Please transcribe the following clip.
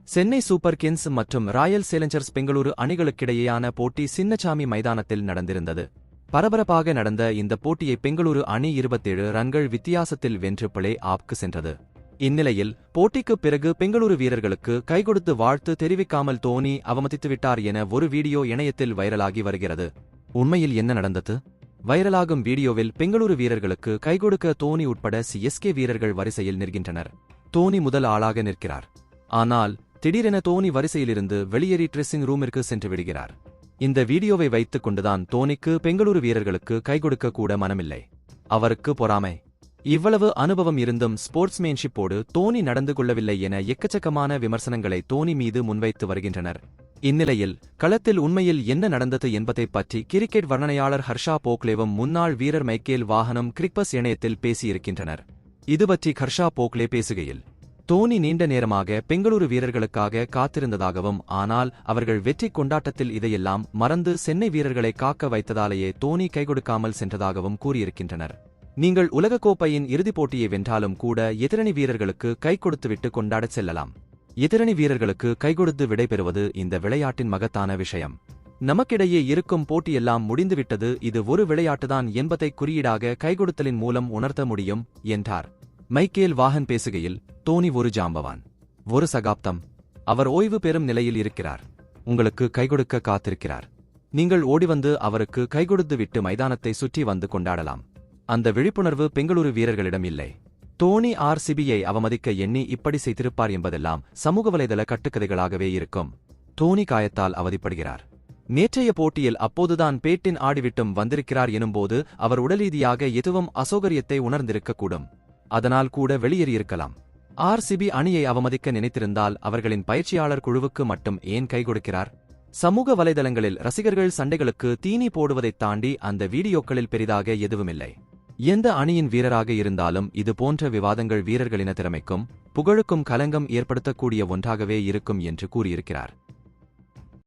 Chennai super Kings மற்றும் Royal Challengers Bengaluru அணிகளுக்கிடையேயான போட்டி சின்னசாமி மைதானத்தில் நடந்திருந்தது. பரபரப்பாக நடந்த இந்த போட்டியை பெங்களூரு அணி 27 ரன்கள் வித்தியாசத்தில் வென்று பிளே ஆஃப்க்கு சென்றது. இந்நிலையில் போட்டிக்குப் பிறகு பெங்களூரு வீரர்களுக்கு கைகொடுத்து வாழ்த்து தெரிவிக்காமல் தோனி அவமதித்துவிட்டார் என ஒரு வீடியோ இணையத்தில் வைரலாகி வருகிறது. உண்மையில் என்ன நடந்தது? வைரலாகும் வீடியோவில் பெங்களூரு வீரர்களுக்கு கைகொடுக்க தோனி உட்பட சிஎஸ்கே வீரர்கள் வரிசையில் நிற்கின்றனர். தோனி முதல் ஆளாக நிற்கிறார். ஆனால் திடீரென தோனி வரிசையிலிருந்து வெளியேறி ட்ரெஸ்ஸிங் ரூமிற்கு சென்று விடுகிறார். இந்த வீடியோவை வைத்துக் கொண்டுதான் தோனிக்கு பெங்களூரு வீரர்களுக்கு கைகொடுக்க கூட மனமில்லை. அவருக்கு பொறாமை. இவ்வளவு அனுபவம் இருந்தும் ஸ்போர்ட்ஸ்மேன்ஷிப்போடு தோனி நடந்து கொள்ளவில்லை என எக்கச்சக்கமான விமர்சனங்களை தோனி மீது முன்வைத்து வருகின்றனர். இந்நிலையில் களத்தில் உண்மையில் என்ன நடந்தது என்பதைப் பற்றி கிரிக்கெட் வர்ணனையாளர் ஹர்ஷா போக்லேவும் முன்னாள் வீரர் மைக்கேல் வாஹனும் கிரிக்பஸ் இணையத்தில் பேசியிருக்கின்றனர். இதுபற்றி ஹர்ஷா போக்லே பேசுகையில், தோனி நீண்ட நேரமாக பெங்களூரு வீரர்களுக்காக காத்திருந்ததாகவும் ஆனால் அவர்கள் வெற்றி கொண்டாட்டத்தில் இதையெல்லாம் மறந்து சென்னை வீரர்களை காக்க வைத்ததாலேயே தோனி கைகொடுக்காமல் சென்றதாகவும் கூறியிருக்கின்றனர். நீங்கள் உலகக்கோப்பையின் இறுதிப் போட்டியை வென்றாலும் கூட எதிரணி வீரர்களுக்கு கை கொடுத்துவிட்டு கொண்டாடச் செல்லலாம். எதிரணி வீரர்களுக்கு கைகொடுத்து விடைபெறுவது இந்த விளையாட்டின் மகத்தான விஷயம். நமக்கிடையே இருக்கும் போட்டியெல்லாம் முடிந்துவிட்டது, இது ஒரு விளையாட்டுதான் என்பதை குறியீடாக கைகொடுத்தலின் மூலம் உணர்த்த முடியும் என்றார். மைக்கேல் வாஹன் பேசுகையில், தோனி ஒரு ஜாம்பவான், ஒரு சகாப்தம். அவர் ஓய்வு பெறும் நிலையில் இருக்கிறார். உங்களுக்கு கைகொடுக்க காத்திருக்கிறார். நீங்கள் ஓடிவந்து அவருக்கு கைகொடுத்து விட்டு மைதானத்தை சுற்றி வந்து கொண்டாடலாம். அந்த விழிப்புணர்வு பெங்களூரு வீரர்களிடம் இல்லை. தோனி ஆர்சிபியை அவமதிக்க எண்ணி இப்படி செய்திருப்பார் என்பதெல்லாம் சமூக வலைதள கட்டுக்கதைகளாகவே இருக்கும். தோனி காயத்தால் அவதிப்படுகிறார். நேற்றைய போட்டியில் அப்போதுதான் பேட்டின் ஆடிவிட்டும் வந்திருக்கிறார் எனும்போது அவர் உடல்ரீதியாக எதுவும் அசௌகரியத்தை உணர்ந்திருக்கக்கூடும். அதனால் கூட வெளியேறியிருக்கலாம். ஆர்சிபி அணியை அவமதிக்க நினைத்திருந்தால் அவர்களின் பயிற்சியாளர் குழுவுக்கு மட்டும் ஏன் கை கொடுக்கிறார்? சமூக வலைதளங்களில் ரசிகர்கள் சண்டைகளுக்கு தீனி போடுவதைத் தாண்டி அந்த வீடியோக்களில் பெரிதாக எதுவுமில்லை. எந்த அணியின் வீரராக இருந்தாலும் இது போன்ற விவாதங்கள் வீரர்களின திறமைக்கும் புகழுக்கும் களங்கம் ஏற்படுத்தக்கூடிய ஒன்றாகவே இருக்கும் என்று கூறியிருக்கிறார்.